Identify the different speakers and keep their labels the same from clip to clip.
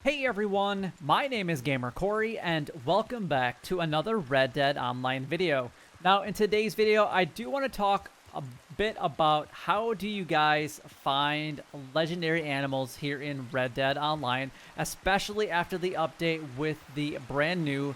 Speaker 1: Hey everyone, my name is Gamer Corey and welcome back to another Red Dead Online video. Now in today's video I do want to talk a bit about how do you guys find legendary animals here in Red Dead Online, especially after the update with the brand new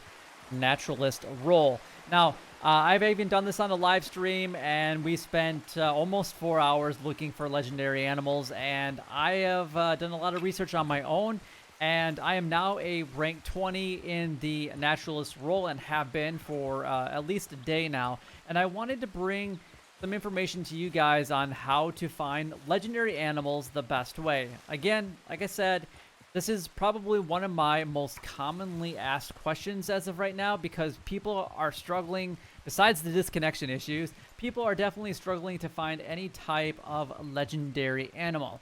Speaker 1: naturalist role. Now I've even done this on a live stream and we spent almost 4 hours looking for legendary animals, and I have done a lot of research on my own. And I am now a rank 20 in the naturalist role and have been for at least a day now. And I wanted to bring some information to you guys on how to find legendary animals the best way. Again, like I said, this is probably one of my most commonly asked questions as of right now, because people are struggling, besides the disconnection issues, people are definitely struggling to find any type of legendary animal.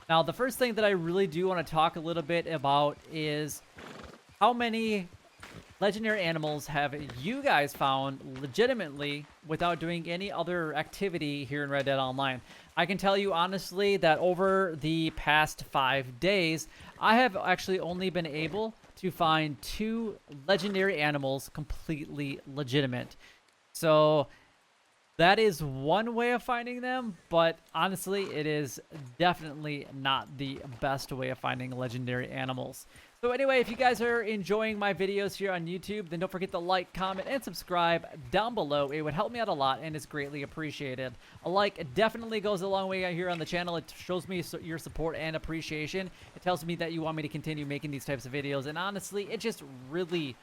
Speaker 1: Now, the first thing that I really do want to talk a little bit about is how many legendary animals have you guys found legitimately without doing any other activity here in Red Dead Online. I can tell you honestly that over the past 5 days, I have actually only been able to find 2 legendary animals completely legitimate. So that is one way of finding them, but honestly, it is definitely not the best way of finding legendary animals. So anyway, if you guys are enjoying my videos here on YouTube, then don't forget to like, comment, and subscribe down below. It would help me out a lot, and it's greatly appreciated. A like definitely goes a long way here on the channel. It shows me your support and appreciation. It tells me that you want me to continue making these types of videos, and honestly, it just really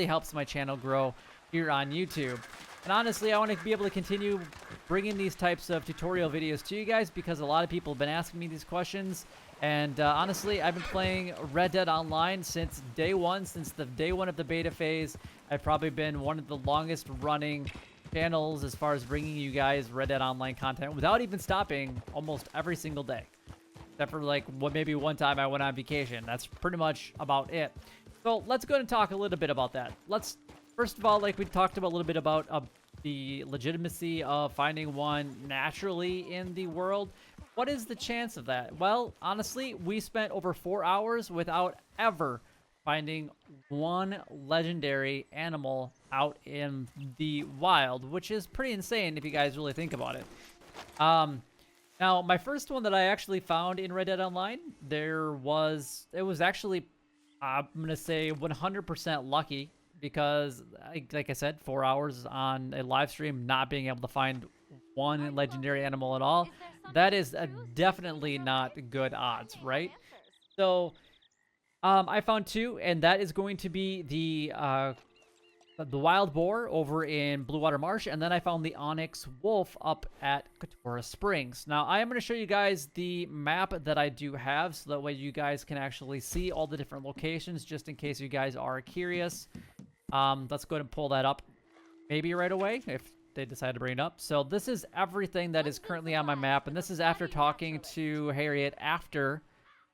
Speaker 1: helps my channel grow here on YouTube. And honestly, I want to be able to continue bringing these types of tutorial videos to you guys because a lot of people have been asking me these questions. And honestly, I've been playing Red Dead Online since day one, since the day one of the beta phase. I've probably been one of the longest running channels as far as bringing you guys Red Dead Online content without even stopping almost every single day. Except for like maybe one time I went on vacation. That's pretty much about it. So let's go and talk a little bit about that. First of all, like we talked about a little bit about the legitimacy of finding one naturally in the world. What is the chance of that? Well, honestly, we spent over 4 hours without ever finding one legendary animal out in the wild, which is pretty insane if you guys really think about it. Now, my first one that I actually found in Red Dead Online, it was actually, I'm going to say 100% lucky. Because, like I said, 4 hours on a live stream, not being able to find one legendary animal at all, that is definitely not good odds, right? So, I found 2, and that is going to be the wild boar over in Blue Water Marsh, and then I found the onyx wolf up at Katora Springs. Now, I am going to show you guys the map that I do have, so that way you guys can actually see all the different locations, just in case you guys are curious. Let's go ahead and pull that up maybe right away if they decide to bring it up. So this is everything that is currently on my map, and this is after talking to Harriet after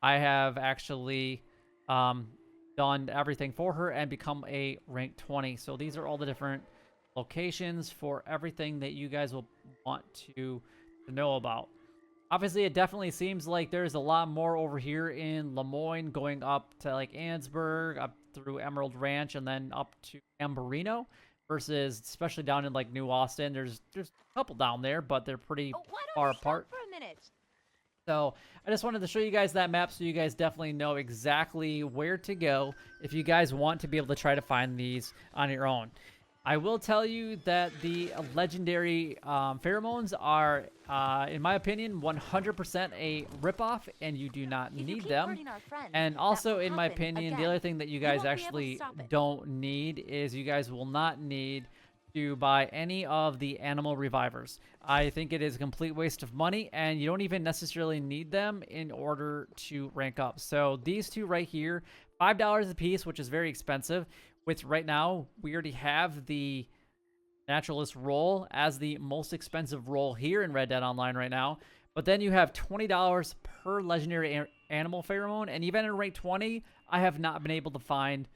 Speaker 1: I have actually done everything for her and become a rank 20. So these are all the different locations for everything that you guys will want to know about. Obviously, it definitely seems like there's a lot more over here in Lemoyne, going up to like Annesburg, up through Emerald Ranch, and then up to Amberino, versus especially down in like New Austin. There's a couple down there, but they're pretty far apart.
Speaker 2: For a minute?
Speaker 1: So I just wanted to show you guys that map so you guys definitely know exactly where to go if you guys want to be able to try to find these on your own. I will tell you that the legendary pheromones are, in my opinion, 100% a ripoff, and you do not need them. And also, in my opinion, the other thing that you guys actually don't need is you guys will not need to buy any of the animal revivers. I think it is a complete waste of money, and you don't even necessarily need them in order to rank up. So these 2 right here, $5 a piece, which is very expensive. With right now, we already have the naturalist role as the most expensive role here in Red Dead Online right now. But then you have $20 per legendary animal pheromone, and even in rank 20, I have not been able to find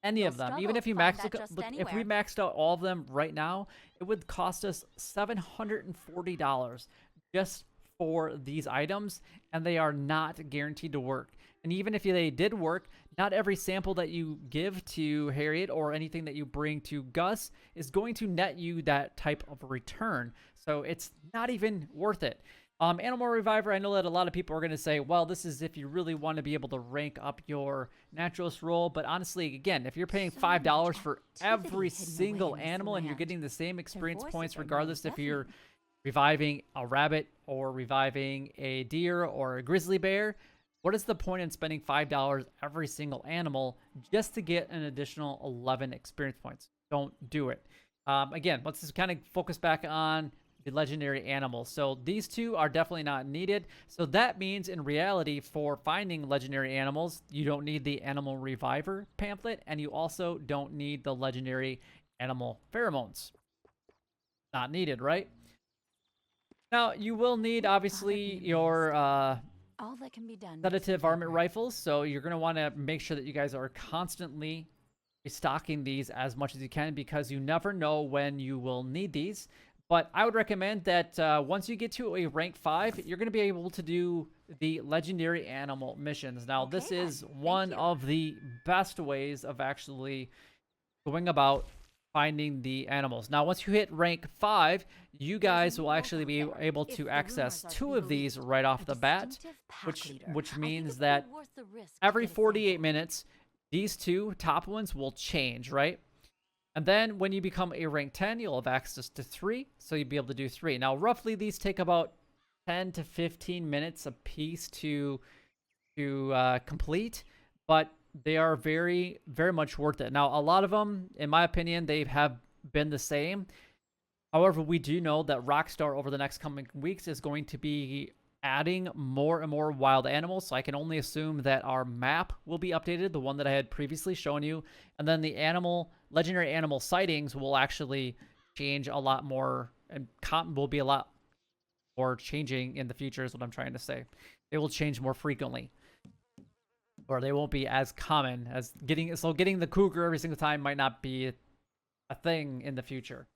Speaker 1: any of them. Even if you if we maxed out all of them right now, it would cost us $740 just for these items, and they are not guaranteed to work. And even if they did work, not every sample that you give to Harriet or anything that you bring to Gus is going to net you that type of return. So it's not even worth it. Animal Reviver, I know that a lot of people are going to say, well, this is if you really want to be able to rank up your naturalist role. But honestly, again, if you're paying $5 for every single animal and you're getting the same experience points, regardless if you're reviving a rabbit or reviving a deer or a grizzly bear, what is the point in spending $5 every single animal just to get an additional 11 experience points? Don't do it. Again, let's just kind of focus back on the legendary animals. So these two are definitely not needed. So that means in reality, for finding legendary animals, you don't need the Animal Reviver pamphlet, and you also don't need the legendary animal pheromones. Not needed, right? Now, you will need, obviously, your
Speaker 2: all that can be done
Speaker 1: sedative varmint rifles, so you're going to want to make sure that you guys are constantly restocking these as much as you can, because you never know when you will need these. But I would recommend that once you get to a rank 5, you're going to be able to do the legendary animal missions. Now, this is one of the best ways of actually going about finding the animals. Now, once you hit rank 5, you guys will actually be able to access 2 of these right off the bat, which means that every 48 minutes, these 2 top ones will change, right? And then when you become a rank 10, you'll have access to 3, so you'll be able to do 3. Now, roughly, these take about 10 to 15 minutes a piece to complete, but they are very, very much worth it. Now, a lot of them, in my opinion, they have been the same. However, we do know that Rockstar over the next coming weeks is going to be adding more and more wild animals, so I can only assume that our map will be updated, the one that I had previously shown you, and then the legendary animal sightings will actually change a lot more, and will be a lot more changing in the future is what I'm trying to say. They will change more frequently, or they won't be as common as getting the cougar every single time might not be a thing in the future.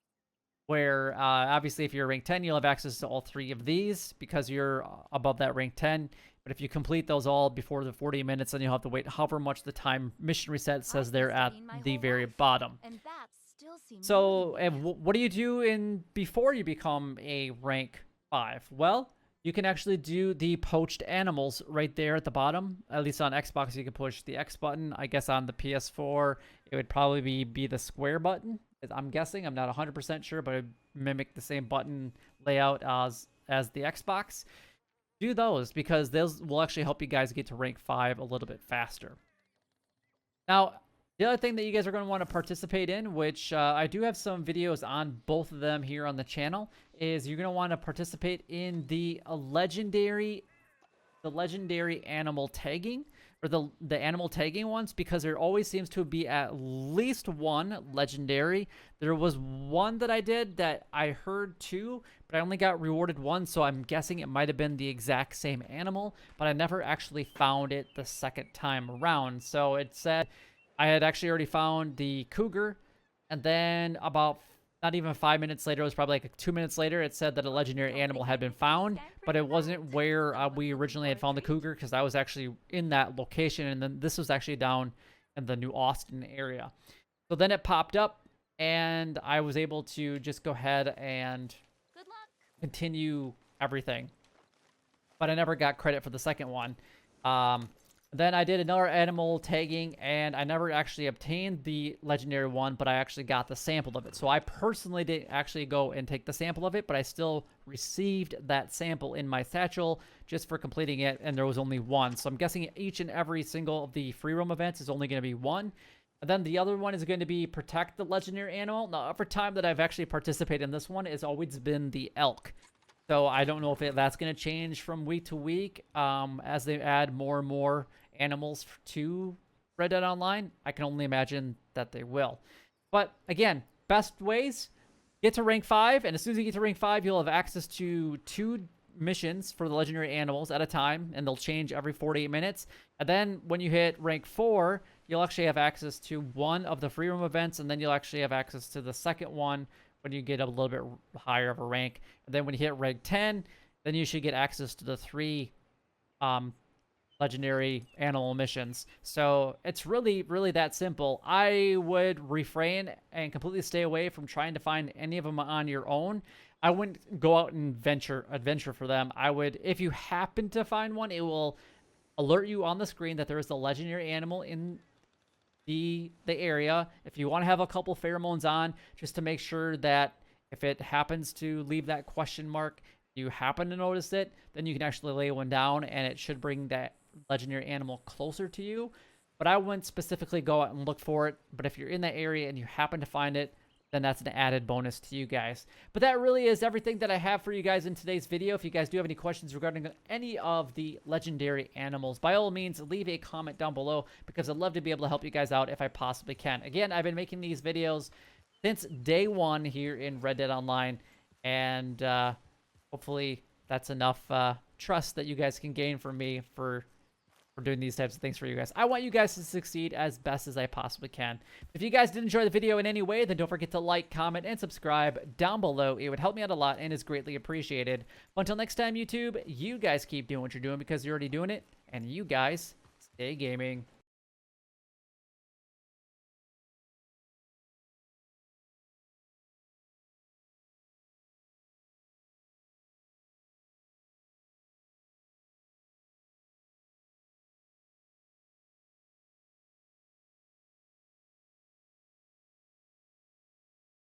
Speaker 1: Where obviously if you're rank 10, you'll have access to all 3 of these because you're above that rank 10. But if you complete those all before the 40 minutes, then you'll have to wait however much the time mission reset says there at the very bottom. So what do you do before you become a rank 5? Well, you can actually do the poached animals right there at the bottom. At least on Xbox, you can push the X button. I guess on the PS4, it would probably be the square button. I'm guessing. I'm not 100% sure, but it mimic the same button layout as the Xbox. Do those because those will actually help you guys get to rank 5 a little bit faster. Now, the other thing that you guys are going to want to participate in, which I do have some videos on both of them here on the channel, is you're going to want to participate in the legendary animal tagging, or the animal tagging ones, because there always seems to be at least one legendary. There was one that I did that I heard 2, but I only got rewarded 1, so I'm guessing it might have been the exact same animal, but I never actually found it the second time around. So it said I had actually already found the cougar, and then about not even 5 minutes later, it was probably like 2 minutes later, it said that a legendary animal had been found, but it wasn't where we originally had found the cougar, because I was actually in that location, and then this was actually down in the New Austin area. So then it popped up, and I was able to just go ahead and continue everything. But I never got credit for the second one. Then I did another animal tagging, and I never actually obtained the legendary one, but I actually got the sample of it. So I personally didn't actually go and take the sample of it, but I still received that sample in my satchel just for completing it, and there was only 1. So I'm guessing each and every single of the free roam events is only going to be 1. And then the other one is going to be protect the legendary animal. Now, every time that I've actually participated in this one, it's always been the elk. So I don't know if that's going to change from week to week as they add more and more animals to Red Dead Online. I can only imagine that they will. But again, best ways, get to rank 5, and as soon as you get to rank 5, you'll have access to 2 missions for the legendary animals at a time, and they'll change every 48 minutes. And then when you hit rank 4, you'll actually have access to 1 of the free roam events, and then you'll actually have access to the second one when you get a little bit higher of a rank. And then when you hit rank 10, then you should get access to the 3 legendary animal missions. So it's really, really that simple. I would refrain and completely stay away from trying to find any of them on your own. I wouldn't go out and adventure for them. I would, if you happen to find one, it will alert you on the screen that there is a legendary animal in the area. If you want to have a couple pheromones on, just to make sure that if it happens to leave that question mark, you happen to notice it, then you can actually lay one down and it should bring that legendary animal closer to you. But I wouldn't specifically go out and look for it. But if you're in that area and you happen to find it, then that's an added bonus to you guys. But that really is everything that I have for you guys in today's video. If you guys do have any questions regarding any of the legendary animals, by all means, leave a comment down below because I'd love to be able to help you guys out if I possibly can. Again, I've been making these videos since day one here in Red Dead Online, and hopefully that's enough trust that you guys can gain from me for doing these types of things for you guys. I want you guys to succeed as best as I possibly can. If you guys did enjoy the video in any way, then don't forget to like, comment, and subscribe down below. It would help me out a lot and is greatly appreciated. But until next time, YouTube, you guys keep doing what you're doing because you're already doing it, and you guys stay gaming.